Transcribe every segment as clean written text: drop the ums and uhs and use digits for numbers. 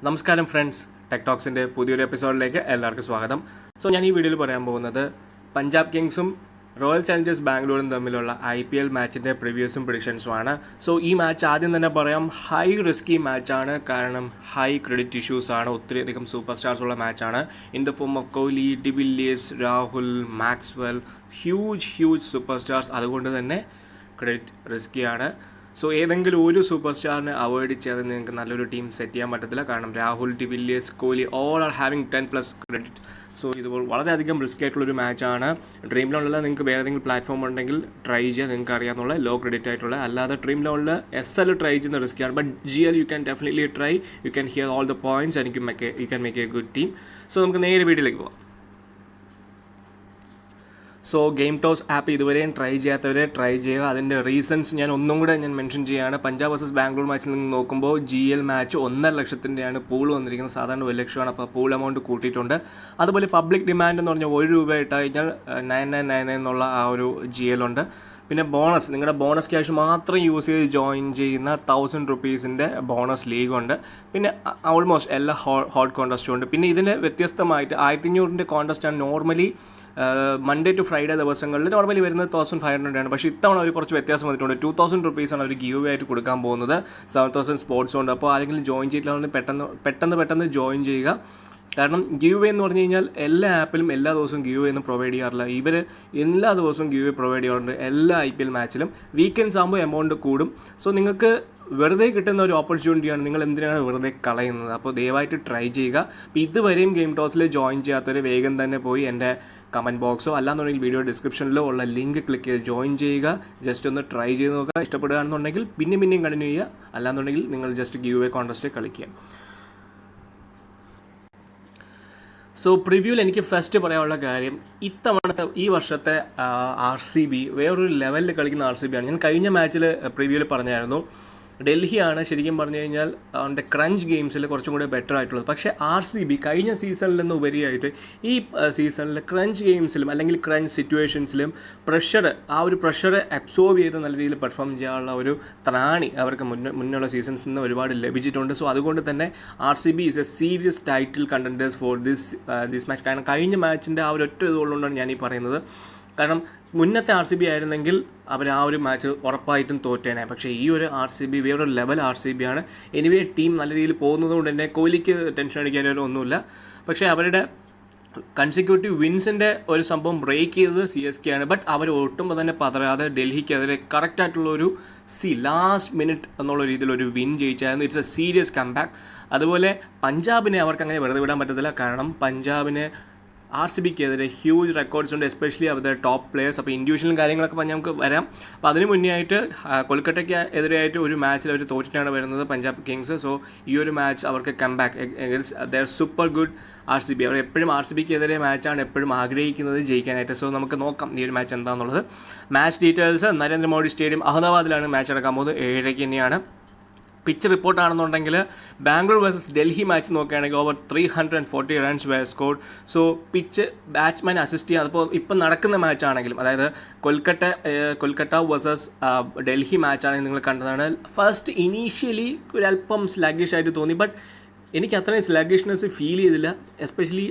നമസ്കാരം friends, tech ടോക്സിൻ്റെ പുതിയൊരു എപ്പിസോഡിലേക്ക് എല്ലാവർക്കും സ്വാഗതം. ഞാൻ ഈ വീഡിയോയിൽ പറയാൻ പോകുന്നത് പഞ്ചാബ് കിങ്സും റോയൽ ചലഞ്ചേഴ്സ് ബാംഗ്ലൂരും തമ്മിലുള്ള IPL മാച്ചിൻ്റെ പ്രിവ്യൂസും പ്രിഡിക്ഷൻസുമാണ്. ഈ മാച്ച് ആദ്യം തന്നെ പറയാം, ഹൈ റിസ്കി മാച്ചാണ്. കാരണം ഹൈ ക്രെഡിറ്റ് ഇഷ്യൂസാണ്. ഒത്തിരിയധികം സൂപ്പർ സ്റ്റാർസ് ഉള്ള മാച്ചാണ്. In the form of Kohli, de Villiers, Rahul, Maxwell, huge super stars. അതുകൊണ്ട് തന്നെ ക്രെഡിറ്റ് റിസ്കിയാണ്. ഏതെങ്കിലും ഒരു സൂപ്പർ സ്റ്റാറിനെ അവോയ്ഡ് ചെയ്ത് നിങ്ങൾക്ക് നല്ലൊരു ടീം സെറ്റ് ചെയ്യാൻ പറ്റത്തില്ല. കാരണം Rahul, de Villiers, Kohli all are having 10+ credit. ഇതുപോലെ വളരെയധികം റിസ്ക് ആയിട്ടുള്ളൊരു മാച്ചാണ്. ഡ്രീം ലോണിൽ നിങ്ങൾക്ക് വേറെ ഏതെങ്കിലും പ്ലാറ്റ്ഫോം ഉണ്ടെങ്കിൽ ട്രൈ ചെയ്യുക, നിങ്ങൾക്ക് അറിയാവുന്ന ലോ ക്രെഡിറ്റ് ആയിട്ടുള്ള. അല്ലാതെ ഡ്രീം ലോണിൽ SL ട്രൈ ചെയ്യുന്ന റിസ്ക്കാണ്. But GL you can definitely try. You can hear all the points and you can make a good team. നമുക്ക് നേരെ വീഡിയോയിലേക്ക് പോകാം. ഗെയിം ടോസ് ആപ്പ് ഇതുവരെയും ട്രൈ ചെയ്യാത്തവരെ ട്രൈ ചെയ്യുക. അതിൻ്റെ റീസൺസ് ഞാൻ ഒന്നും കൂടെ മെൻഷൻ ചെയ്യുകയാണ്. പഞ്ചാബ് വേഴ്സസ് ബാംഗ്ലൂർ മാച്ചിൽ നിന്ന് നോക്കുമ്പോൾ GL മാച്ച് 1.5 ലക്ഷത്തിൻ്റെയാണ് പൂൾ വന്നിരിക്കുന്നത്. സാധാരണ 1 ലക്ഷമാണ്. അപ്പോൾ പൂൾ എമൗണ്ട് കൂട്ടിയിട്ടുണ്ട്. അതുപോലെ പബ്ലിക് ഡിമാൻഡ് എന്ന് പറഞ്ഞാൽ 1 രൂപ ഇട്ട് കഴിഞ്ഞാൽ 9999 എന്നുള്ള ആ ഒരു GL ഉണ്ട്. പിന്നെ ബോണസ്, നിങ്ങളുടെ ബോണസ് ക്യാഷ് മാത്രം യൂസ് ചെയ്ത് ജോയിൻ ചെയ്യുന്ന 1000 റുപ്പീസിൻ്റെ ബോണസ് ലീഗുണ്ട്. പിന്നെ ഓൾമോസ്റ്റ് എല്ലാ ഹോട്ട് കോൺടെസ്റ്റും ഉണ്ട്. പിന്നെ ഇതിന് വ്യത്യസ്തമായിട്ട് 1500 കോൺടെസ്റ്റാണ് നോർമലി മൺഡേ ടു ഫ്രൈഡേ ദിവസങ്ങളിൽ നോർമലി വരുന്നത് 1500 ആണ്. പക്ഷേ ഇത്തവണ അവർ കുറച്ച് വ്യത്യാസം വന്നിട്ടുണ്ട്. 2000 റുപ്പീസാണ് അവർ ഗീവ് ആയിട്ട് കൊടുക്കാൻ പോകുന്നത്. 7000 സ്പോർട്സ് ഉണ്ട്. അപ്പോൾ ആരെങ്കിലും ജോയിൻ ചെയ്തിട്ടില്ല പെട്ടെന്ന് ജോയിൻ ചെയ്യുക. കാരണം ഗീവ് എന്ന് പറഞ്ഞു കഴിഞ്ഞാൽ എല്ലാ ആപ്പിലും എല്ലാ ദിവസവും ഗീവ് ഒന്നും പ്രൊവൈഡ് ചെയ്യാറില്ല. ഇവർ എല്ലാ ദിവസവും ഗീവ് പ്രൊവൈഡ് ചെയ്യാറുണ്ട് എല്ലാ IPL മാച്ചിലും. വീക്കെൻഡ്സ് ആകുമ്പോൾ എമൗണ്ട് കൂടും. നിങ്ങൾക്ക് വെറുതെ കിട്ടുന്ന ഒരു ഓപ്പർച്യൂണിറ്റിയാണ്. നിങ്ങൾ എന്തിനാണ് വെറുതെ കളയുന്നത്? അപ്പോൾ ദയവായിട്ട് ട്രൈ ചെയ്യുക. അപ്പോൾ ഇതുവരെയും ഗെയിം ടോസിൽ ജോയിൻ ചെയ്യാത്തവർ വേഗം തന്നെ പോയി എൻ്റെ കമൻറ്റ് ബോക്സോ അല്ലാന്നുണ്ടെങ്കിൽ വീഡിയോ ഡിസ്ക്രിപ്ഷനിലോ ഉള്ള ലിങ്ക് ക്ലിക്ക് ചെയ്ത് ജോയിൻ ചെയ്യുക. ജസ്റ്റ് ഒന്ന് ട്രൈ ചെയ്ത് നോക്കുക. ഇഷ്ടപ്പെടുകയാണെന്നുണ്ടെങ്കിൽ പിന്നെയും കണ്ടിന്യൂ ചെയ്യുക. അല്ലാന്നുണ്ടെങ്കിൽ നിങ്ങൾ ജസ്റ്റ് ഗീവ് അവേ കോൺടെസ്റ്റ് കളിക്കുക. പ്രിവ്യൂവിൽ എനിക്ക് ഫസ്റ്റ് പറയാനുള്ള കാര്യം, ഈ വർഷത്തെ RCB വേറൊരു ലെവലിൽ കളിക്കുന്ന RCB ആണ്. ഞാൻ കഴിഞ്ഞ മാച്ചിൽ പ്രിവ്യൂവിൽ പറഞ്ഞായിരുന്നു, ഡൽഹിയാണ് ശരിക്കും പറഞ്ഞു കഴിഞ്ഞാൽ അവൻ്റെ ക്രഞ്ച് ഗെയിംസിൽ കുറച്ചും കൂടെ ബെറ്റർ ആയിട്ടുള്ളത്. പക്ഷേ RCB കഴിഞ്ഞ സീസണിൽ നിന്ന് ഉപരിയായിട്ട് ഈ സീസണിൽ ക്രഞ്ച് ഗെയിംസിലും അല്ലെങ്കിൽ ക്രഞ്ച് സിറ്റുവേഷൻസിലും ഒരു പ്രഷർ അബ്സോർബ് ചെയ്ത് നല്ല രീതിയിൽ പെർഫോം ചെയ്യാനുള്ള ഒരു ത്രാണി അവർക്ക് മുന്നുള്ള സീസൺസിൽ നിന്ന് ഒരുപാട് ലഭിച്ചിട്ടുണ്ട്. അതുകൊണ്ട് തന്നെ RCB is a serious title contenders for this match. കാരണം കഴിഞ്ഞ മാച്ചിൻ്റെ ആ ഒരു ഒറ്റ ഇതുകൊണ്ടാണ് ഞാനീ പറയുന്നത്. കാരണം മുന്നത്തെ RCB ആയിരുന്നെങ്കിൽ അവർ ആ ഒരു മാച്ച് ഉറപ്പായിട്ടും തോറ്റേനെ. പക്ഷേ ഈ ഒരു RCB വേറൊരു ലെവൽ RCB ആണ്. എനിവേ ടീം നല്ല രീതിയിൽ പോകുന്നത് കൊണ്ട് തന്നെ കോഹ്ലിക്ക് ടെൻഷൻ അടിക്കാനോ ഒന്നുമില്ല. പക്ഷേ അവരുടെ കൺസിക്യൂട്ടീവ് വിൻസിൻ്റെ ഒരു സംഭവം ബ്രേക്ക് ചെയ്തത് CSK ആണ്. ബട്ട് അവർ ഒട്ടുമ്പോൾ തന്നെ പതരാതെ ഡൽഹിക്കെതിരെ കറക്റ്റായിട്ടുള്ളൊരു ലാസ്റ്റ് മിനിറ്റ് എന്നുള്ള രീതിയിലൊരു വിൻ ജയിച്ചായിരുന്നു. It's a serious comeback. അതുപോലെ പഞ്ചാബിനെ അവർക്ക് അങ്ങനെ വെറുതെ വിടാൻ പറ്റത്തില്ല. കാരണം പഞ്ചാബിന് RCBക്കെതിരെ ഹ്യൂജ് റെക്കോർഡ്സ് ഉണ്ട്, എസ്പെഷ്യലി അവരുടെ ടോപ്പ് പ്ലേയേഴ്സ്. അപ്പോൾ ഇൻഡിവിജ്വലും കാര്യങ്ങളൊക്കെ പറഞ്ഞാൽ നമുക്ക് വരാം. അപ്പോൾ അതിന് മുന്നേ ആയിട്ട് കൊൽക്കത്തയ്ക്ക് എതിരെയായിട്ട് ഒരു മാച്ചിൽ അവർ തോറ്റിട്ടാണ് വരുന്നത് പഞ്ചാബ് കിങ്സ്. ഈ ഒരു മാച്ച് അവർക്ക് comeback they are super good RCB. അവർ എപ്പോഴും RCBക്കെതിരെ മാച്ചാണ് എപ്പോഴും ആഗ്രഹിക്കുന്നത് ജയിക്കാനായിട്ട്. നമുക്ക് നോക്കാം ഈ ഒരു മാച്ച് എന്താണെന്നുള്ളത്. Match details, Narendra Modi stadium അഹമ്മദാബാദിലാണ് match നടക്കാൻ പോകുന്നത്. 7:30 തന്നെയാണ്. Pitch റിപ്പോർട്ടാണെന്നുണ്ടെങ്കിൽ Bangalore versus Delhi match നോക്കുകയാണെങ്കിൽ over 340 runs where scored. Pitch batsman assist ചെയ്യുക. അതിപ്പോൾ ഇപ്പം നടക്കുന്ന മാച്ചാണെങ്കിലും, അതായത് കൊൽക്കത്ത വേഴ്സസ് ഡൽഹി മാച്ചാണെങ്കിൽ നിങ്ങൾ കണ്ടതാണ്. ഫസ്റ്റ് ഇനീഷ്യലി ഒരല്പം സ്ലാഗിഷ് ആയിട്ട് തോന്നി. ബട്ട് എനിക്ക് അത്രയും സ്ലാഗിഷ്നെസ് ഫീൽ ചെയ്തില്ല. Especially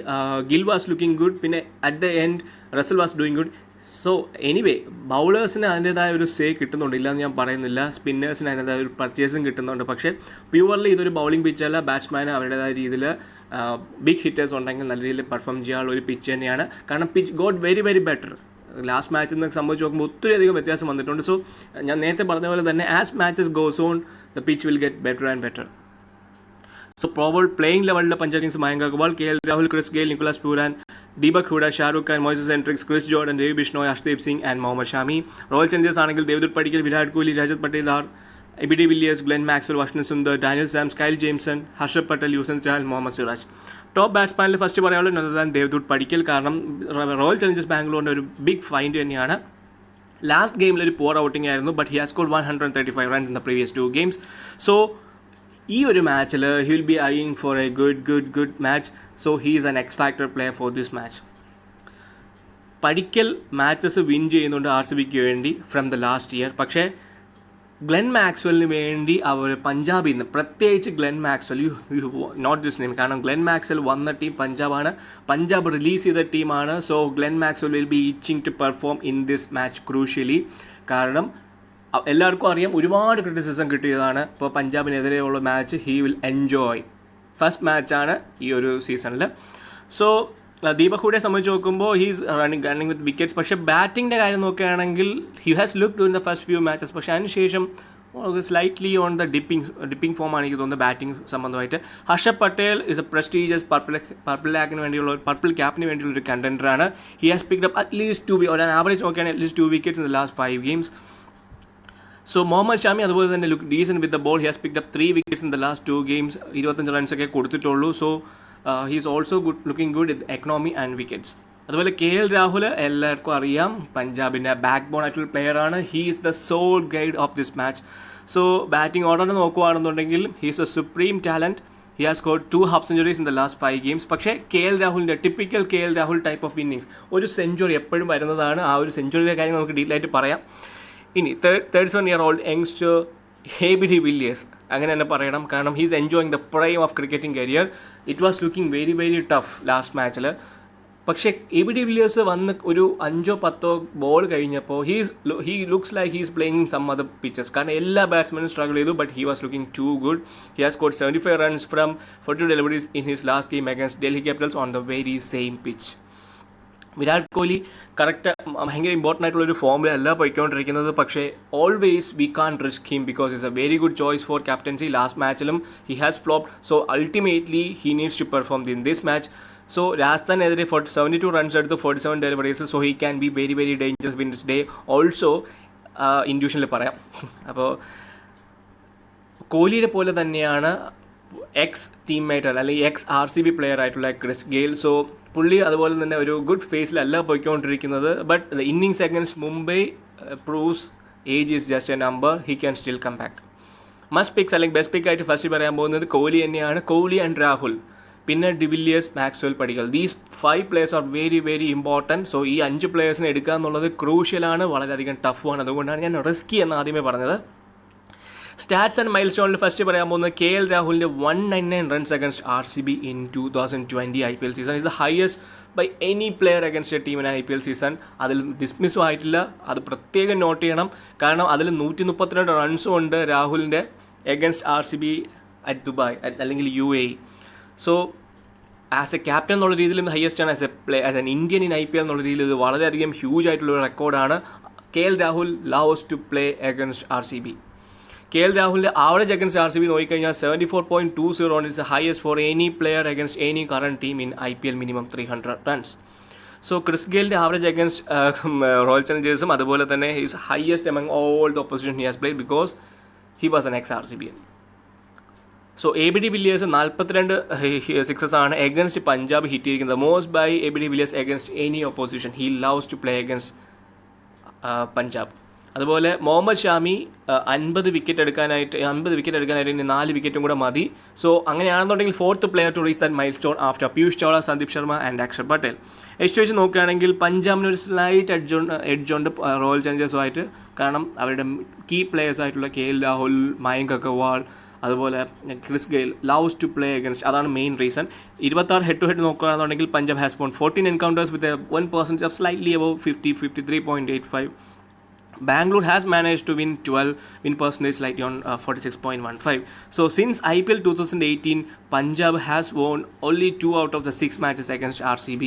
Gill was looking good. പിന്നെ at the end Russell was doing good. Anyway ബൗളേഴ്സിന് അതിൻ്റേതായ ഒരു സേ കിട്ടുന്നുണ്ട്, ഇല്ലയെന്ന് ഞാൻ പറയുന്നില്ല. സ്പിന്നേഴ്സിന് അതിൻ്റേതായ ഒരു പർച്ചേസും കിട്ടുന്നുണ്ട്. പക്ഷേ പ്യുവർലി ഇതൊരു ബൗളിംഗ് പിച്ചല്ല. ബാറ്റ്സ്മാന് അവരുടേതായ രീതിയിൽ ബിഗ് ഹിറ്റേഴ്സ് ഉണ്ടെങ്കിൽ നല്ല രീതിയിൽ പെർഫോം ചെയ്യാനുള്ള ഒരു പിച്ച് തന്നെയാണ്. കാരണം pitch got very very better. Last മാച്ചിൽ നിന്ന് സംബന്ധിച്ച് നോക്കുമ്പോൾ ഒത്തിരിയധികം വ്യത്യാസം വന്നിട്ടുണ്ട്. ഞാൻ നേരത്തെ പറഞ്ഞ പോലെ തന്നെ as matches goes on the pitch will get better and better. Probable playing ലെവലിലെ Punjab Kings Mayank Agarwal, KL Rahul, Chris Gayle, Nicholas Pooran, Deepak Hooda, Shahrukh Khan, Moises Henriques, Chris Jordan, Ravi Bishnoi, Arshdeep Singh and Mohammed Shami. Royal Challengers ആണെങ്കിൽ Devdutt Padikkal, Virat Kohli, Rajat Patidar, AB Villiers, Glenn Maxwell, Washington Sundar, Daniel Sams, Kyle Jamieson, Harshad Patel, Yuzvendra Chahal, Mohammed Siraj. Top ബാറ്റ്സ്മാനിൽ first പറയാനുള്ളത് നല്ലതാണ് ദേവ്ദൂത് പടിക്കൽ. കാരണം royal Challengers ബാംഗ്ലൂരിൻ്റെ ഒരു big find തന്നെയാണ്. Last ഗെയിമിൽ ഒരു പോർ ഔട്ടിംഗ് ആയിരുന്നു. But he has scored 135 runs in the previous 2 games. ഈ ഒരു മാച്ചിൽ he will be eyeing for a good match. He is an X factor player for this match. Padikkal matches win ചെയ്യുന്നുണ്ട് RCBക്ക് വേണ്ടി from the last year. പക്ഷേ Glenn മാക്സ്വെല്ലിന് വേണ്ടി അവർ പഞ്ചാബിൽ നിന്ന്, പ്രത്യേകിച്ച് Glenn Maxwell, you note this name, കാരണം ഗ്ലെൻ മാക്സ്വെൽ വന്ന ടീം പഞ്ചാബാണ്, പഞ്ചാബ് റിലീസ് ചെയ്ത ടീമാണ്. So Glenn Maxwell will be itching to perform in this match crucially. കാരണം എല്ലാവർക്കും അറിയാം ഒരുപാട് ക്രിറ്റിസിസം കിട്ടിയതാണ്. ഇപ്പോൾ പഞ്ചാബിനെതിരെയുള്ള match he will enjoy. First മാച്ചാണ് ഈ ഒരു സീസണിൽ. സോ ദീപക് ഹൂഡയെ സംബന്ധിച്ച് നോക്കുമ്പോൾ ഹീസ് റണ്ണിങ് വിത്ത് വിക്കറ്റ്സ്. പക്ഷേ ബാറ്റിങ്ങിൻ്റെ കാര്യം നോക്കുകയാണെങ്കിൽ he has looked in the first few matches. പക്ഷേ അതിനുശേഷം സ്ലൈറ്റ്ലി ഓൺ ദ ഡിപ്പിംഗ് ഫോമാണ് എനിക്ക് തോന്നുന്നത് ബാറ്റിംഗ് സംബന്ധമായിട്ട്. Harshad Patel is a prestigious purple ക്യാപ്പിന് വേണ്ടിയുള്ള ഒരു കണ്ടൻറ്ററാണ്. He has picked up at least 2 ഒരു ആവറേജ് നോക്കുകയാണെങ്കിൽ at least 2 wickets in the last 5 games. So Mohammed Shami അതുപോലെ തന്നെ look decent with the ball. He has picked up 3 wickets in the last 2 games. 25 റൺസൊക്കെ കൊടുത്തിട്ടുള്ളൂ. So he is also looking good with economy and wickets. അതുപോലെ KL Rahul എല്ലാവർക്കും അറിയാം, പഞ്ചാബിൻ്റെ back bone ആയിട്ടുള്ള പ്ലെയറാണ്. He is the sole guide of this match. So batting order നോക്കുകയാണെന്നുണ്ടെങ്കിൽ he is a supreme talent. He has scored 2 half centuries in the last 5 games. പക്ഷേ KL രാഹുലിൻ്റെ typical KL Rahul type of innings, ഒരു century എപ്പോഴും വരുന്നതാണ്. ആ ഒരു സെഞ്ചുറിയുടെ കാര്യം നമുക്ക് ഡീറ്റെയിൽ ആയിട്ട് പറയാം. ഇനി 31-year-old യങ്സ്റ്റർ ABD വില്ലിയേഴ്സ് അങ്ങനെ തന്നെ പറയണം, കാരണം he's enjoying the prime of cricketing career. It was looking very very tough last മാച്ചിൽ. പക്ഷേ ABD വില്ലിയേഴ്സ് വന്ന് ഒരു 5-10 ബോൾ കഴിഞ്ഞപ്പോൾ he looks like he's playing some other pitches. കാരണം എല്ലാ ബാറ്റ്സ്മാനും സ്ട്രഗിൾ ചെയ്തു, but he was looking too good. He has scored 75 runs from 42 deliveries in his last game against Delhi Capitals on the very same pitch. Virat Kohli correct ഭയങ്കര important ആയിട്ടുള്ളൊരു ഫോമിലല്ല പോയിക്കൊണ്ടിരിക്കുന്നത്. പക്ഷേ always we can risk him because it's a very good choice for captaincy. Last മാച്ചിലും he has flopped. So ultimately he needs to perform in this match. So രാജസ്ഥാനെതിരെ 72 runs എടുത്ത് 47 deliveries. So he can be very very dangerous in this day also. ഇൻഡ്യൂഷനിൽ പറയാം. അപ്പോൾ കോഹ്ലിയെ പോലെ തന്നെയാണ് ex teammate അല്ലെങ്കിൽ എക്സ് RCB പ്ലെയർ ആയിട്ടുള്ള ക്രിസ് ഗെയിൽ. സോ പുള്ളി അതുപോലെ തന്നെ ഒരു ഗുഡ് ഫേസിലല്ല പോയിക്കൊണ്ടിരിക്കുന്നത്. But the innings against Mumbai proves age is just a number. He can still come back. Must picks അല്ലെങ്കിൽ ബെസ്റ്റ് പിക്ക് ആയിട്ട് ഫസ്റ്റ് പറയാൻ പോകുന്നത് കോഹ്ലി തന്നെയാണ്. കോഹ്ലി ആൻഡ് രാഹുൽ, പിന്നെ de Villiers, Maxwell, Padikkal. These 5 players are very very important. So ഈ 5 players എടുക്കുക എന്നുള്ളത് ക്രൂഷ്യലാണ്, വളരെയധികം ടഫുമാണ്. അതുകൊണ്ടാണ് ഞാൻ റിസ്കി എന്ന് ആദ്യമേ പറഞ്ഞത്. സ്റ്റാറ്റ്സ് ആൻഡ് മൈൽ സ്റ്റോണിൽ ഫസ്റ്റ് പറയാൻ പോകുന്നത് KL രാഹുലിൻ്റെ 199 runs against RCB in 2020 IPL season is the highest by any player against a team in IPL season. അതിൽ ഡിസ്മിസ്സും ആയിട്ടില്ല, അത് പ്രത്യേകം നോട്ട് ചെയ്യണം. കാരണം അതിൽ 132 റൺസും ഉണ്ട് രാഹുലിൻ്റെ അഗൻസ്റ്റ് RCB അറ്റ് ദുബായ് അല്ലെങ്കിൽ UAE. So as a captain എന്നുള്ള രീതിയിലും ഹയസ്റ്റ് ആണ്. As an Indian in IPL എന്നുള്ള രീതിയിൽ ഇത് വളരെയധികം ഹ്യൂജ് ആയിട്ടുള്ളൊരു റെക്കോർഡാണ്. KL Rahul loves to play against RCB. KL രാഹുലിൻ്റെ ആവറേജ് അഗൻസ്റ്റ് RCB നോക്കിക്കഴിഞ്ഞാൽ 74.20 on is the highest for any player against any current team in IPL, minimum 300 runs. So Chris ഗെയിലിൻ്റെ average against Royal ചലഞ്ചേഴ്സും അതുപോലെ തന്നെ his highest among all the opposition he has played because he was an ex RCBian. So ABD Villiers 42 sixes ആണ് against Punjab hit ചെയ്തിരിക്കുന്നത്. Most by ABD Villiers against any opposition. He loves to play against Punjab. അതുപോലെ മുഹമ്മദ് ഷാമി 50 wicket എടുക്കാനായിട്ട് ഇനി 4 വിക്കറ്റും കൂടെ മതി. So അങ്ങനെയാണെന്നുണ്ടെങ്കിൽ 4th player to reach that milestone after Piyush Chawla, Sandeep Sharma and Axar Patel. H നോക്കുകയാണെങ്കിൽ പഞ്ചാബിന് ഒരു സ്ലൈറ്റ് എഡ്ജുണ്ട് റോയൽ ചലഞ്ചേഴ്സുമായിട്ട്. കാരണം അവരുടെ കീ പ്ലേയേഴ്സ് ആയിട്ടുള്ള KL രാഹുൽ, മയങ്ക് അഗർവാൾ, അതുപോലെ Chris Gayle loves to play against. അതാണ് main reason. 26 head to head നോക്കുകയാണെന്നുണ്ടെങ്കിൽ Punjab has won 14 encounters with 1% of slightly above 53.85. Bangalore has managed to win 12, win percentage slightly on 46.15. So since IPL 2018, Punjab has won only 2 out of the 6 matches against RCB.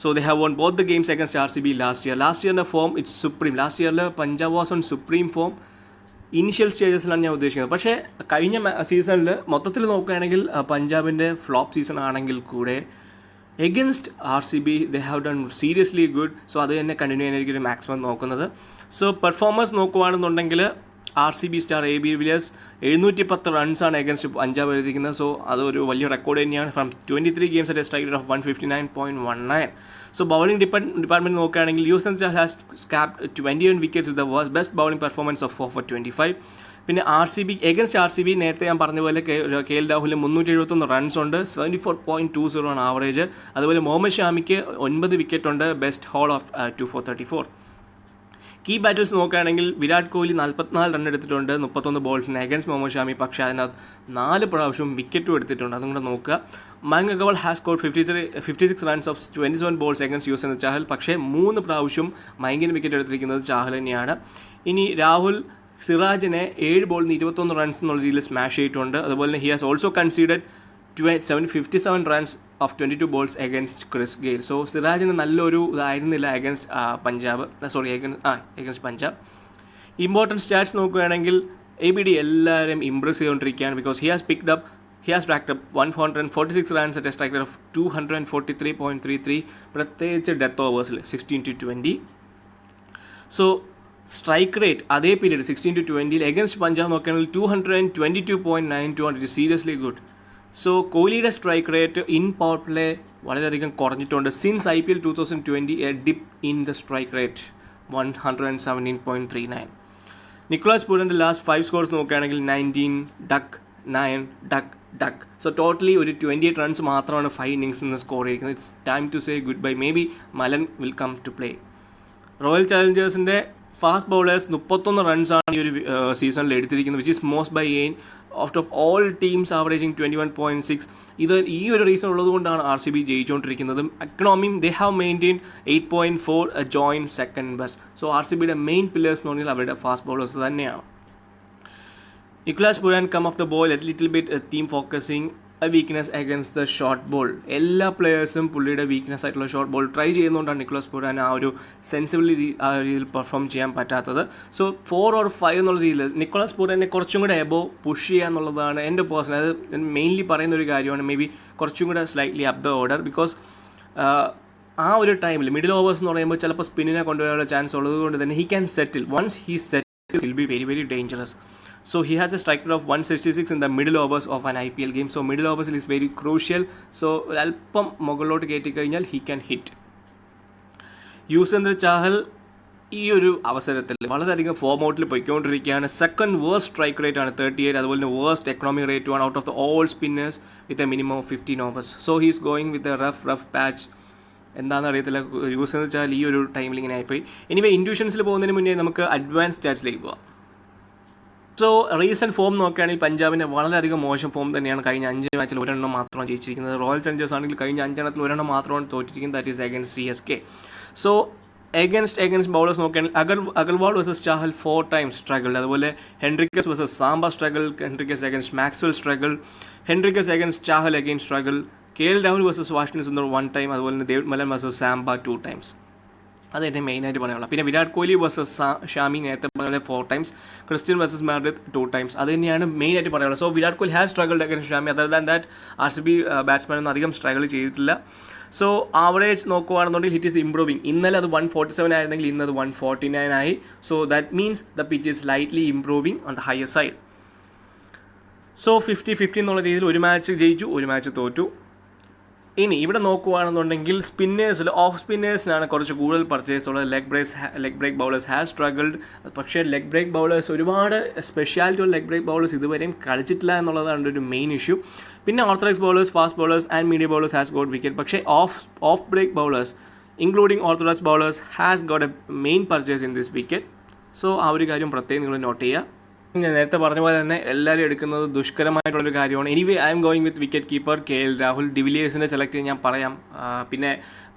So they have won both the games against RCB last year. Last year the form it's supreme. Last year Punjab was on supreme form. Initial സ്റ്റേജസിലാണ് ഞാൻ ഉദ്ദേശിക്കുന്നത്. പക്ഷേ കഴിഞ്ഞ സീസണിൽ മൊത്തത്തിൽ നോക്കുകയാണെങ്കിൽ പഞ്ചാബിൻ്റെ flop season ആണെങ്കിൽ കൂടെ against RCB they have done seriously good. So അത് തന്നെ കണ്ടിന്യൂ ചെയ്യാനായിരിക്കും മാക്സിമം നോക്കുന്നത്. സോ പെർഫോമൻസ് നോക്കുകയാണെന്നുണ്ടെങ്കിൽ RCB സ്റ്റാർ ABD വില്ലിയേഴ്സ് 710 റൺസാണ് എഗൻസ്റ്റ് പഞ്ചാബ് എഴുതിയിരിക്കുന്നത്. സോ അതൊരു വലിയ റെക്കോർഡ് തന്നെയാണ്. From 23 games at a strike rate of 159.19. So bowling department നോക്കുകയാണെങ്കിൽ യൂസൻസ് has സ്കാപ്ഡ് 21 wickets with the best bowling performance of 4 for 25. പിന്നെ എഗൻസ്റ്റ് RCB നേരത്തെ ഞാൻ പറഞ്ഞ പോലെ KL രാഹുലിന് 371 റൺസ് ഉണ്ട്, 74.20 ആണ് ആവറേജ്. അതുപോലെ മുഹമ്മദ് ഷാമിക്ക് 9 വിക്കറ്റ് ഉണ്ട്, best haul of 2 for 34. Key battles നോക്കുകയാണെങ്കിൽ വിരാട് കോഹ്ലി 44 റൺ എടുത്തിട്ടുണ്ട് 31 ബോൾസിന് അഗൻസ്റ്റ് മുഹമ്മദ് ഷാമി. പക്ഷേ അതിനകത്ത് 4 പ്രാവശ്യവും വിക്കറ്റും എടുത്തിട്ടുണ്ട്. അതും കൂടെ നോക്കുക. Mayank Agarwal has scored 56 runs of 27 balls against Yuzvendra Chahal. പക്ഷേ 3 പ്രാവശ്യം മയങ്കിന് വിക്കറ്റ് എടുത്തിരിക്കുന്നത് ചാഹൽ തന്നെയാണ്. ഇനി രാഹുൽ സിറാജിനെ 7 ബോളിന് 21 റൺസ് എന്നുള്ള രീതിയിൽ സ്മാഷ് ചെയ്തിട്ടുണ്ട്. അതുപോലെ തന്നെ he has also conceded 57 runs of 22 balls against Chris Gayle. So സിറാജിന് നല്ലൊരു ഇതായിരുന്നില്ല അഗൻസ്റ്റ് പഞ്ചാബ്. ഇമ്പോർട്ടൻറ്റ് സ്റ്റാറ്റ്സ് നോക്കുകയാണെങ്കിൽ ABD എല്ലാവരും ഇംപ്രസ് ചെയ്തുകൊണ്ടിരിക്കുകയാണ്. Because he has racked up 146 runs at a strike rate of 243.33. പ്രത്യേകിച്ച് ഡെത്ത് ഓവേഴ്സിൽ 16-20. സോ സ്ട്രൈക്ക് റേറ്റ് അതേ period 16-20 against Punjab നോക്കുകയാണെങ്കിൽ 222.92. It seriously good. സോ കോഹ്ലിയുടെ strike rate in power play വളരെയധികം കുറഞ്ഞിട്ടുണ്ട്. Since IPL 2020 a dip in the strike rate 117.39. Nicholas പൂരൻ്റെ last 5 scores നോക്കുകയാണെങ്കിൽ 19 duck 9 duck. So totally ഒരു 28 റൺസ് മാത്രമാണ് 5 ഇന്നിങ്സിൽ നിന്ന് സ്കോർ ചെയ്തിരിക്കുന്നത്. It's time to say goodbye. Maybe Malan will come to play. Royal ചാലഞ്ചേഴ്സിൻ്റെ fast bowlers 31 റൺസാണ് ഈ ഒരു സീസണിൽ എടുത്തിരിക്കുന്നത്, which is most by out of all teams averaging 21.6. ഈ ഒരു റീസൺ ഉള്ളതുകൊണ്ടാണ് RCB ജയിച്ചുകൊണ്ടിരിക്കുന്നത്. എക്കണോമിയും they have maintain 8.4, join second best. So RCBയുടെ മെയിൻ പില്ലേഴ്സ് എന്ന് പറഞ്ഞാൽ അവരുടെ ഫാസ്റ്റ് ബൗളേഴ്സ് തന്നെയാണ്. Nicholas Pooran come off the ball a little bit team focusing a weakness against the short ball. എല്ലാ പ്ലെയേഴ്സും പുള്ളിയുടെ വീക്ക്നെസ് ആയിട്ടുള്ള ഷോർട്ട് ബോൾ ട്രൈ ചെയ്യുന്നതുകൊണ്ടാണ് നിക്കോളാസ് പൂരൻ ആ ഒരു സെൻസിബിളി ആ രീതിയിൽ പെർഫോം ചെയ്യാൻ പറ്റാത്തത്. സോ 4 or 5 എന്നുള്ള രീതിയിൽ നിക്കോളാസ് പൂരനെ കുറച്ചും കൂടെ എബോ പുഷ് ചെയ്യുക എന്നുള്ളതാണ് എൻ്റെ പേഴ്സണൽ, അത് മെയിൻലി പറയുന്ന ഒരു കാര്യമാണ്. മേ ബി കുറച്ചും കൂടെ slightly up the order. Because ആ ഒരു ടൈമിൽ മിഡിൽ ഓവേഴ്സ് എന്ന് പറയുമ്പോൾ ചിലപ്പോൾ സ്പിന്നിനെ കൊണ്ടുവരാനുള്ള ചാൻസ് ഉള്ളതുകൊണ്ട് തന്നെ he can settle. Once he settle will be very very dangerous. So he has a strike rate of 166 in the middle overs of an IPL game. So middle overs is very crucial. So alpam mogaloട്ട് കയറ്റി കഴിഞ്ഞാൽ he can hit. Yuzvendra Chahal ഈ ഒരു അവസരത്തിൽ വളരെയധികം form ഔട്ടിൽ പോയിക്കൊണ്ടിരിക്കുകയാണ്. Second worst strike rate ആണ് 38. അതുപോലെ തന്നെ വേഴ്സ്റ്റ് എക്കണോമിക് റേറ്റ് ആണ് out of the all spinners with a minimum of 15 overs. So he's going with a rough patch. എന്താണെന്ന് അറിയത്തില്ല യുസ്വേന്ദ്ര ചാഹൽ ഈ ഒരു ടൈമിൽ ഇങ്ങനെ ആയിപ്പോയി. എനിവേ ഇൻഡ്യൂഷൻസിൽ പോകുന്നതിന് മുന്നേ നമുക്ക് അഡ്വാൻസ് സ്റ്റാറ്റ്സിലേക്ക് പോകാം. സോ റീസെൻറ്റ് ഫോം നോക്കുകയാണെങ്കിൽ പഞ്ചാബിൻ്റെ വളരെയധികം മോശം ഫോം തന്നെയാണ്. കഴിഞ്ഞ 5 മാച്ചിൽ 1 എണ്ണം മാത്രമാണ് ജയിച്ചിരിക്കുന്നത്. റോയൽ ചലഞ്ചേഴ്സ് ആണെങ്കിൽ കഴിഞ്ഞ 5 എണ്ണത്തിൽ 1 എണ്ണം മാത്രമാണ് തോറ്റിരിക്കുന്നത്. That is against CSK. So against bowlers നോക്കുകയാണെങ്കിൽ Agarwal versus Chahal 4 times struggle. അതുപോലെ Henriques versus Zampa struggle. Henriques against Maxwell struggle. Henriques against Chahal against struggle. KL Rahul versus Washington Sundar 1 time. അതുപോലെ തന്നെ David Malan versus Zampa 2 times. അതെന്നെ മെയിനായിട്ട് പറയാനുള്ളത്. പിന്നെ വിരാട് കോഹ്ലി വേഴ്സസ് ഷാമി നേരത്തെ പറഞ്ഞ 4 times. Christian versus Meredith 2 times. അത് തന്നെയാണ് മെയിനായിട്ട് പറയാനുള്ളത്. So Virat Kohli has struggled against Shami. Other than that RCB batsman ഒന്നും അധികം സ്ട്രഗിൾ ചെയ്തിട്ടില്ല. സോ ആവറേജ് നോക്കുകയാണെന്നുണ്ടെങ്കിൽ ഹിറ്റ് ഈസ് ഇംപ്രൂവിങ്. ഇന്നലെ അത് 147 ആയിരുന്നെങ്കിൽ ഇന്നത് 149 ആയി. So that means the pitch is lightly improving on the higher side. So 50-50 എന്നുള്ള രീതിയിൽ ഒരു മാച്ച് ജയിച്ചു, ഒരു മാച്ച് തോറ്റു. ഇനി ഇവിടെ നോക്കുകയാണെന്നുണ്ടെങ്കിൽ സ്പിന്നേഴ്സിൽ ഓഫ് സ്പിന്നേഴ്സിനാണ് കുറച്ച് കൂടുതൽ പർച്ചേസ് ഉള്ളത്. Leg break bowlers has struggled. പക്ഷേ ലെഗ് ബ്രേക്ക് ബൗളേഴ്സ് ഒരുപാട് സ്പെഷ്യാലിറ്റി ഉള്ള ലെഗ് ബ്രേക്ക് ബൗളേഴ്സ് ഇതുവരെയും കളിച്ചിട്ടില്ല എന്നുള്ളതാണ് ഒരു മെയിൻ ഇഷ്യൂ. പിന്നെ orthodox bowlers, fast bowlers and medium bowlers has got wicket. പക്ഷേ off break bowlers including orthodox bowlers has got a main purchase in this wicket. So ആ ഒരു കാര്യം പ്രത്യേകം നിങ്ങൾ നോട്ട് ചെയ്യുക. ഞാൻ നേരത്തെ പറഞ്ഞ പോലെ തന്നെ എല്ലാവരും എടുക്കുന്നത് ദുഷ്കരമായിട്ടുള്ളൊരു കാര്യമാണ്. Anyway I'm going with wicket keeper KL Rahul. ഡിവിലിയേഴ്സിനെ സെലക്ട് ചെയ്ത് ഞാൻ പറയാം. പിന്നെ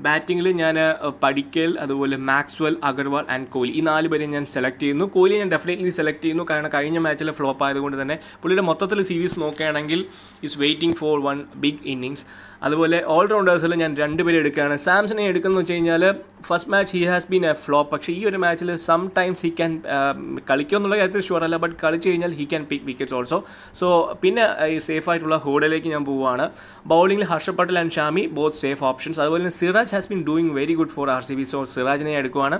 ബാറ്റിങ്ങിൽ ഞാൻ പടിക്കൽ, അതുപോലെ മാക്സ്വെൽ, അഗർവാൾ ആൻഡ് കോഹ്ലി, ഈ 4 പേരെയും ഞാൻ സെലക്ട് ചെയ്യുന്നു. കോഹ്ലി ഞാൻ ഡെഫിനറ്റ്ലി സെലക്ട് ചെയ്യുന്നു. കാരണം കഴിഞ്ഞ മാച്ചിൽ ഫ്ലോപ്പ് ആയതുകൊണ്ട് തന്നെ പുള്ളിയുടെ മൊത്തത്തിൽ സീരീസ് നോക്കുകയാണെങ്കിൽ is waiting for 1 big innings. അതുപോലെ ഓൾറൗണ്ടേഴ്സിൽ ഞാൻ 2 പേരെ എടുക്കുകയാണ്. സാംസണെ എടുക്കുന്നത് വെച്ച് കഴിഞ്ഞാൽ first match he has been a flop. പക്ഷേ ഈ ഒരു മാച്ചിൽ സം ടൈംസ് ഹി ക്യാൻ കളിക്കുമെന്നുള്ള കാര്യത്തിൽ ഷുവർ അല്ല, ബട്ട് കളിച്ച് കഴിഞ്ഞാൽ he can pick wickets also. So പിന്നെ ഈ സേഫ് ആയിട്ടുള്ള ഹൂഡയിലേക്ക് ഞാൻ പോവുകയാണ്. ബൗളിംഗിൽ Harshad Patel and Shami both safe options. അതുപോലെ തന്നെ Siraj has been doing very good for RCB. So സിറാജിനെ എടുക്കുവാണ്.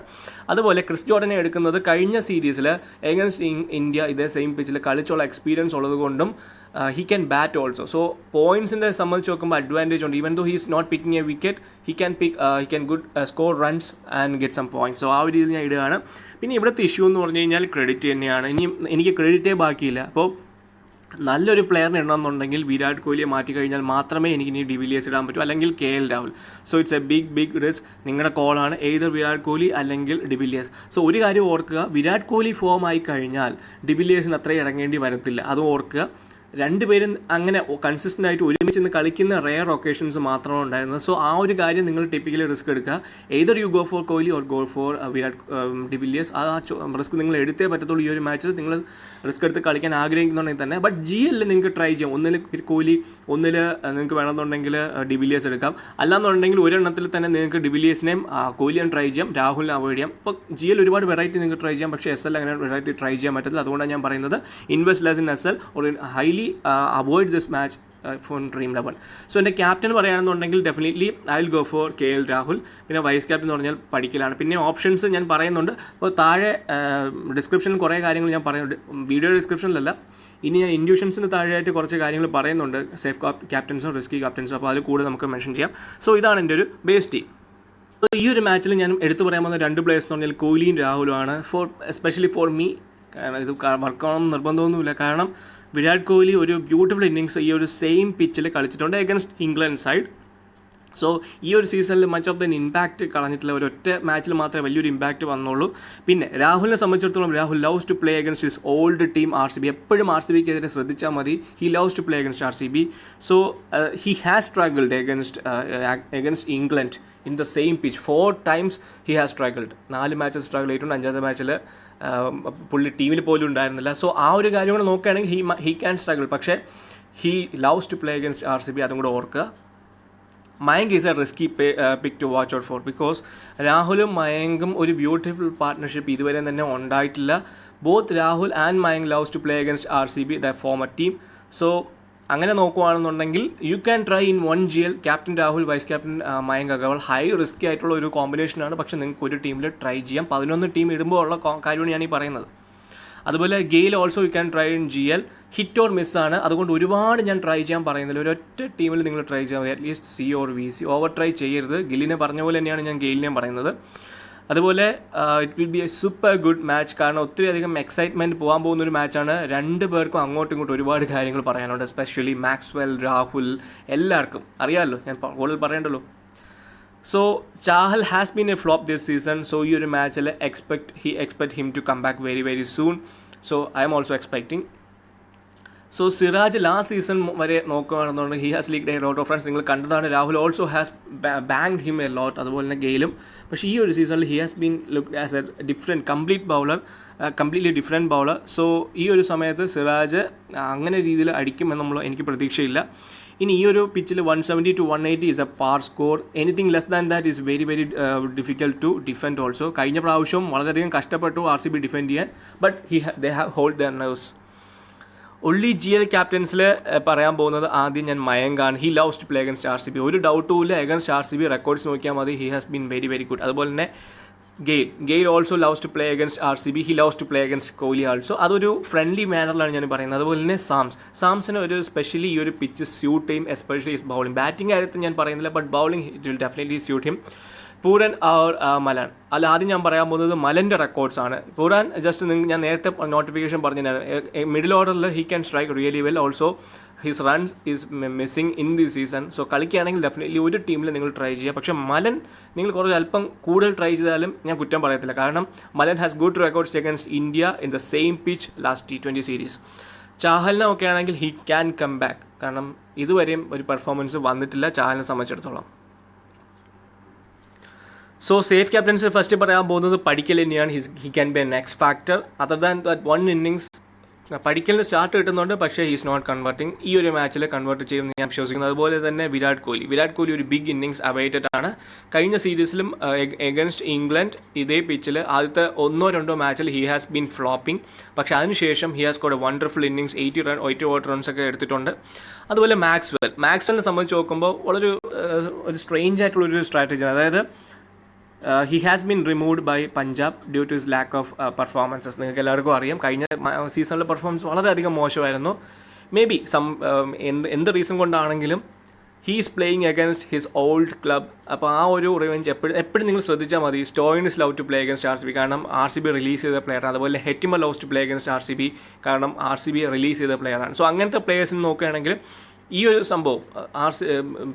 അതുപോലെ ക്രിസ് ജോർഡനെ എടുക്കുന്നത് കഴിഞ്ഞ സീരീസിൽ എഗൻസ്റ്റ് ഇന്ത്യ ഇതേ സെയിം പിച്ചിൽ കളിച്ചുള്ള എക്സ്പീരിയൻസ് ഉള്ളത് കൊണ്ടും he can bat also. So പോയിന്റ്സിൻ്റെ സംബന്ധിച്ച് നോക്കുമ്പോൾ അഡ്വാൻറ്റേജ് ഉണ്ട്. Even though he is not picking a wicket, he can good score runs and get some points. So ആ ഒരു രീതിയിൽ ഞാൻ ഇടുകയാണ്. പിന്നെ ഇവിടുത്തെ ഇഷ്യൂ എന്ന് പറഞ്ഞു കഴിഞ്ഞാൽ ക്രെഡിറ്റ് തന്നെയാണ്. ഇനി എനിക്ക് ക്രെഡിറ്റേ ബാക്കിയില്ല. അപ്പോൾ നല്ലൊരു പ്ലെയറിനെ ഇടണമെന്നുണ്ടെങ്കിൽ വിരാട് കോഹ്ലിയെ മാറ്റി കഴിഞ്ഞാൽ മാത്രമേ എനിക്ക് ഇനി ഡിവിലിയേഴ്സ് ഇടാൻ പറ്റൂ, അല്ലെങ്കിൽ KL Rahul. So it's a big risk. നിങ്ങളുടെ കോളാണ്, എയ്തർ വിരാട് കോഹ്ലി അല്ലെങ്കിൽ ഡിവിലിയേഴ്സ്. സോ ഒരു കാര്യം ഓർക്കുക, വിരാട് കോഹ്ലി ഫോം ആയി കഴിഞ്ഞാൽ ഡിവിലിയേഴ്സിന് അത്രയും ഇറങ്ങേണ്ടി വരത്തില്ല, അത് ഓർക്കുക. രണ്ടുപേരും അങ്ങനെ കൺസിസ്റ്റൻ്റ് ആയിട്ട് ഒരുമിച്ച് നിന്ന് കളിക്കുന്ന റെയർ ഒക്കേഷൻസ് മാത്രമാണ് ഉണ്ടായിരുന്നത്. സോ ആ ഒരു കാര്യം നിങ്ങൾ ടിപ്പിക്കലി റിസ്ക് എടുക്കുക. Either you go for Kohli or go for Virat de Villiers. ആ റിസ്ക് നിങ്ങൾ എടുത്തേ പറ്റത്തുള്ളൂ. ഈ ഒരു മാച്ചിൽ നിങ്ങൾ റിസ്ക് എടുത്ത് കളിക്കാൻ ആഗ്രഹിക്കുന്നുണ്ടെങ്കിൽ തന്നെ. ബട്ട് GL നിങ്ങൾക്ക് ട്രൈ ചെയ്യാം. ഒന്നിൽ കോഹ്ലി, ഒന്നിൽ നിങ്ങൾക്ക് വേണമെന്നുണ്ടെങ്കിൽ ഡിവിലിയേഴ്സ് എടുക്കാം. അല്ലാന്നുണ്ടെങ്കിൽ ഒരെണ്ണത്തിൽ തന്നെ നിങ്ങൾക്ക് ഡിവിലിയേഴ്സിനെയും കോഹ്ലിയും ട്രൈ ചെയ്യാം, രാഹുലിനെ അവോയ്ഡ് ചെയ്യാം. ഇപ്പോൾ GL ഒരുപാട് വെറൈറ്റി നിങ്ങൾക്ക് ട്രൈ ചെയ്യാം, പക്ഷേ SL അങ്ങനെ വെറൈറ്റി ട്രൈ ചെയ്യാൻ പറ്റത്തില്ല. അതുകൊണ്ടാണ് ഞാൻ പറയുന്നത് invest less in SL or highly avoid this match for Dream 11. So എൻ്റെ ക്യാപ്റ്റൻ പറയുകയാണെന്നുണ്ടെങ്കിൽ definitely I will go for KL Rahul. പിന്നെ വൈസ് ക്യാപ്റ്റൻ എന്ന് പറഞ്ഞാൽ പഠിക്കലാണ്. പിന്നെ ഓപ്ഷൻസ് ഞാൻ പറയുന്നുണ്ട്. അപ്പോൾ താഴെ ഡിസ്ക്രിപ്ഷനിൽ കുറേ കാര്യങ്ങൾ ഞാൻ പറയുന്നുണ്ട്, വീഡിയോ ഡിസ്ക്രിപ്ഷനിലല്ല. ഇനി ഞാൻ ഇൻഡ്യൂഷൻസിന് താഴെയായിട്ട് കുറച്ച് കാര്യങ്ങൾ പറയുന്നുണ്ട്, സേഫ് ക്യാപ്റ്റൻസോ റിസ്കി ക്യാപ്റ്റൻസോ. അപ്പോൾ അതിൽ കൂടെ നമുക്ക് മെൻഷൻ ചെയ്യാം. സോ ഇതാണ് എൻ്റെ ഒരു ബേസ് ടീം. ഈ ഒരു മാച്ചിൽ ഞാൻ എടുത്തു പറയാൻ പോകുന്ന 2 പ്ലേയേഴ്സ് എന്ന് പറഞ്ഞാൽ കോഹ്ലിയും രാഹുലുമാണ്. Especially for me. കാരണം ഇത് വർക്കാവണം നിർബന്ധമൊന്നുമില്ല. കാരണം വിരാട് കോഹ്ലി ഒരു ബ്യൂട്ടിഫുൾ ഇന്നിങ്സ് ഈ ഒരു സെയിം പിച്ചിൽ കളിച്ചിട്ടുണ്ട് എഗൻസ്റ്റ് ഇംഗ്ലണ്ട് സൈഡ്. സോ ഈ ഒരു സീസണിൽ മച്ച് ഓഫ് ദ ഇമ്പാക്റ്റ് കളഞ്ഞിട്ടില്ല. ഒരൊറ്റ മാച്ചിൽ മാത്രമേ വലിയൊരു ഇമ്പാക്റ്റ് വന്നുള്ളൂ. പിന്നെ രാഹുലിനെ സംബന്ധിച്ചിടത്തോളം Rahul loves to play against his old team RCB. എപ്പോഴും RCBക്കെതിരെ ശ്രദ്ധിച്ചാൽ മതി. He loves to play against RCB. So he has struggled against England in the same pitch. 4 times he has struggled. 4 matches struggle ചെയ്തിട്ടുണ്ട്. 5ാമത്തെ മാച്ചിൽ പുള്ളി ടീമിൽ പോലും ഉണ്ടായിരുന്നില്ല. സോ ആ ഒരു കാര്യം കൂടെ നോക്കുകയാണെങ്കിൽ ഹി ക്യാൻ സ്ട്രഗിൾ. പക്ഷേ he loves to play against RCB. അതും കൂടെ ഓർക്കുക. Mayank is a risky pick to watch out for. Because രാഹുലും മയങ്കും ഒരു ബ്യൂട്ടിഫുൾ പാർട്ട്ണർഷിപ്പ് ഇതുവരെ തന്നെ ഉണ്ടായിട്ടില്ല. Both Rahul and Mayank loves to play against RCB, the former team. So അങ്ങനെ നോക്കുകയാണെന്നുണ്ടെങ്കിൽ you can try in 1 GL. Captain Rahul, vice captain Mayank Agarwal. High risky ആയിട്ടുള്ള ഒരു കോമ്പിനേഷനാണ്. പക്ഷേ നിങ്ങൾക്ക് ഒരു ടീമിൽ ട്രൈ ചെയ്യാം. 11 ടീം ഇടുമ്പോൾ ഉള്ള കാര്യമാണ് ഞാൻ ഈ പറയുന്നത്. അതുപോലെ Gayle also you can try in GL. Hit or മിസ്സാണ്. അതുകൊണ്ട് ഒരുപാട് ഞാൻ ട്രൈ ചെയ്യാൻ പറയുന്നില്ല. ഒരൊറ്റ ടീമിൽ നിങ്ങൾ ട്രൈ ചെയ്യാൻ മതി. At least C or VC. Over try ചെയ്യരുത്. ഗില്ലിനെ പറഞ്ഞ പോലെ തന്നെയാണ് ഞാൻ ഗെയിലിനെയും പറയുന്നത്. അതുപോലെ it will be A super good match. കാരണം ഒത്തിരി അധികം എക്സൈറ്റ്മെൻറ്റ് പോകാൻ പോകുന്നൊരു മാച്ചാണ്. 2 പേർക്കും അങ്ങോട്ടും ഇങ്ങോട്ടും ഒരുപാട് കാര്യങ്ങൾ പറയാനുണ്ട്. എസ്പെഷ്യലി മാക്സ്വെൽ, രാഹുൽ, എല്ലാവർക്കും അറിയാമല്ലോ, ഞാൻ കൂടുതൽ പറയണ്ടല്ലോ. So Chahal has been a flop this season. So ഈ ഒരു മാച്ചിൽ expect him to come back very soon. So I am also expecting. So Siraj last season വരെ നോക്കുകയാണെന്നുണ്ടെങ്കിൽ he has leaked a lot of runs. നിങ്ങൾ കണ്ടതാണ്. Rahul also has banked him a lot. അതുപോലെ തന്നെ ഗെയിലും. പക്ഷേ ഈ ഒരു സീസണിൽ he has been looked as a completely different bowler. So ഈ ഒരു സമയത്ത് സിറാജ് അങ്ങനെ രീതിയിൽ അടിക്കുമെന്ന് എനിക്ക് പ്രതീക്ഷയില്ല. ഇനി ഈ ഒരു പിച്ചിൽ 170 to 180 is a par score. Anything less than that is very difficult to defend also. കഴിഞ്ഞ പ്രാവശ്യവും വളരെയധികം കഷ്ടപ്പെട്ടു RCB ഡിഫെൻഡ് ചെയ്യാൻ. But they have hold their nerves. Only GL ക്യാപ്റ്റൻസിൽ പറയാൻ പോകുന്നത് ആദ്യം ഞാൻ മയങ്കാണ്. He loves to play against RCB. ഒരു ഡൗട്ടും ഇല്ല. അഗൻസ്റ്റ് RCB റെക്കോർഡ്സ് നോക്കിയാൽ മതി. He has been very good. അതുപോലെ തന്നെ Gayle also loves to play against RCB. He loves to play against Kohli also. അതൊരു ഫ്രണ്ട്ലി മാനറിലാണ് ഞാൻ പറയുന്നത്. അതുപോലെ തന്നെ സാംസിന് ഒരു സ്പെഷ്യലി ഈ ഒരു പിച്ച് സ്യൂട്ട് ചെയ്യും, എസ്പെഷ്യലി ഇസ് ബൗളിംഗ്. ബാറ്റിംഗ് കാര്യത്തിൽ ഞാൻ പറയുന്നില്ല, but bowling it will definitely suit him. Pooran or Malan. അല്ല, ആദ്യം ഞാൻ പറയാൻ പോകുന്നത് മലൻ്റെ റെക്കോർഡ്സാണ്. പൂരാൻ ജസ്റ്റ് ഞാൻ നേരത്തെ നോട്ടിഫിക്കേഷൻ പറഞ്ഞിട്ടുണ്ടായിരുന്നു. മിഡിൽ ഓർഡറിൽ he can strike really well. Also his runs is missing in the season. So കളിക്കുകയാണെങ്കിൽ ഡെഫിനറ്റ്ലി ഒരു ടീമിൽ നിങ്ങൾ ട്രൈ ചെയ്യുക. പക്ഷേ മലൻ നിങ്ങൾ കുറച്ച് അല്പം കൂടുതൽ ട്രൈ ചെയ്താലും ഞാൻ കുറ്റം പറയത്തില്ല. കാരണം Malan has good records against India in the same pitch last T20 series. ചാഹലിനെ ഒക്കെ ആണെങ്കിൽ ഹി ക്യാൻ കം ബാക്ക്. കാരണം ഇതുവരെയും ഒരു പെർഫോമൻസ് വന്നിട്ടില്ല ചാഹലിനെ സംബന്ധിച്ചിടത്തോളം. സോ സേഫ് ക്യാപ്റ്റൻസ് ഫസ്റ്റ് പറയാൻ പോകുന്നത് പഠിക്കൽ തന്നെയാണ്. He can be a next factor. Other than that 1 innings പഠിക്കലിന് സ്റ്റാർട്ട് കിട്ടുന്നുണ്ട്, പക്ഷേ ഹീസ് നോട്ട് കൺവേർട്ടിങ്. ഈ ഒരു മാച്ചിൽ കൺവേർട്ട് ചെയ്യുമെന്ന് ഞാൻ വിശ്വസിക്കുന്നു. അതുപോലെ തന്നെ വിരാട് കോഹ്ലി ഒരു ബിഗ് ഇന്നിങ്സ് അവൈറ്റഡ് ആണ്. കഴിഞ്ഞ സീരീസിലും എഗൻസ്റ്റ് ഇംഗ്ലണ്ട് ഇതേ പിച്ചിൽ ആദ്യത്തെ 1-2 മാച്ചിൽ ഹി ഹാസ് ബീൻ ഫ്ലോപ്പിംഗ്. പക്ഷേ അതിനുശേഷം he has got A wonderful innings. 80 runs ഒക്കെ എടുത്തിട്ടുണ്ട്. അതുപോലെ മാക്സ്വെലിനെ സംബന്ധിച്ച് നോക്കുമ്പോൾ വളരെ ഒരു സ്ട്രേഞ്ച് ആയിട്ടുള്ളൊരു സ്ട്രാറ്റജിയാണ്. അതായത് he has been removed by Punjab due to his lack of performances. നിങ്ങൾക്ക് എല്ലാവർക്കും അറിയാം, കഴിഞ്ഞ സീസണിലെ പെർഫോമൻസ് വളരെയധികം മോശമായിരുന്നു. മേ ബി എന്ത് റീസൺ കൊണ്ടാണെങ്കിലും he is playing against his old club. അപ്പോൾ ആ ഒരു റിവെഞ്ച് എപ്പോഴും നിങ്ങൾ ശ്രദ്ധിച്ചാൽ മതി. Stoinis is love to play against R C B, കാരണം ആർ സി ബി റിലീസ് ചെയ്ത പ്ലെയറാണ്. അതുപോലെ Hetmyer loves to play against R C B, കാരണം ആർ സി ബി റിലീസ് ചെയ്ത പ്ലെയറാണ്. സോ അങ്ങനത്തെ പ്ലേയേഴ്സിന് നോക്കുകയാണെങ്കിൽ ഈ ഒരു സംഭവം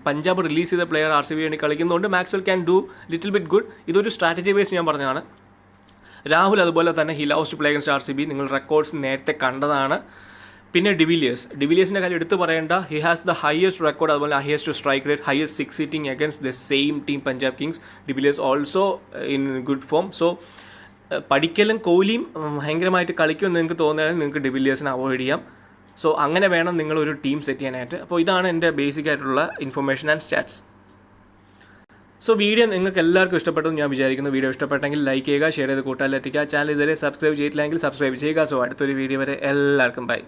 പഞ്ചാബ് റിലീസ് ചെയ്ത പ്ലെയർ ആർ സി ബി വേണ്ടി കളിക്കുന്നതുകൊണ്ട് Maxwell can do little bit good. ഇതൊരു സ്ട്രാറ്റജി ബേസ് ഞാൻ പറഞ്ഞതാണ്. രാഹുൽ അതുപോലെ തന്നെ he loves to play against R C B, നിങ്ങൾ റെക്കോർഡ്സ് നേരത്തെ കണ്ടതാണ്. പിന്നെ ഡിവിലിയേഴ്സിൻ്റെ കാര്യം എടുത്ത് പറയേണ്ട, he has the highest record, അതുപോലെ highest strike rate, highest 6 hitting against the same team Punjab Kings. De Villiers also in good form. So പഠിക്കലും കോഹ്ലിയും ഭയങ്കരമായിട്ട് കളിക്കുമെന്ന് നിങ്ങൾക്ക് തോന്നുകയാണെങ്കിൽ നിങ്ങൾക്ക് ഡിവിലിയേഴ്സിനെ അവോയ്ഡ് ചെയ്യാം. സോ അങ്ങനെ വേണം നിങ്ങളൊരു ടീം സെറ്റ് ചെയ്യാനായിട്ട്. അപ്പോൾ ഇതാണ് എൻ്റെ ബേസിക് ആയിട്ടുള്ള information and stats. So video നിങ്ങൾക്ക് എല്ലാവർക്കും ഇഷ്ടപ്പെട്ടെന്ന് ഞാൻ വിചാരിക്കുന്നു. വീഡിയോ ഇഷ്ടപ്പെട്ടെങ്കിൽ ലൈക്ക് ചെയ്യുക, ഷെയർ ചെയ്ത് കൂട്ടാലെത്തിക്കുക. ചാനൽ ഇതുവരെ സബ്സ്ക്രൈബ് ചെയ്തിട്ടില്ലെങ്കിൽ സബ്സ്ക്രൈബ് ചെയ്യുക. സോ അടുത്തൊരു വീഡിയോ വരെ എല്ലാവർക്കും ബൈ.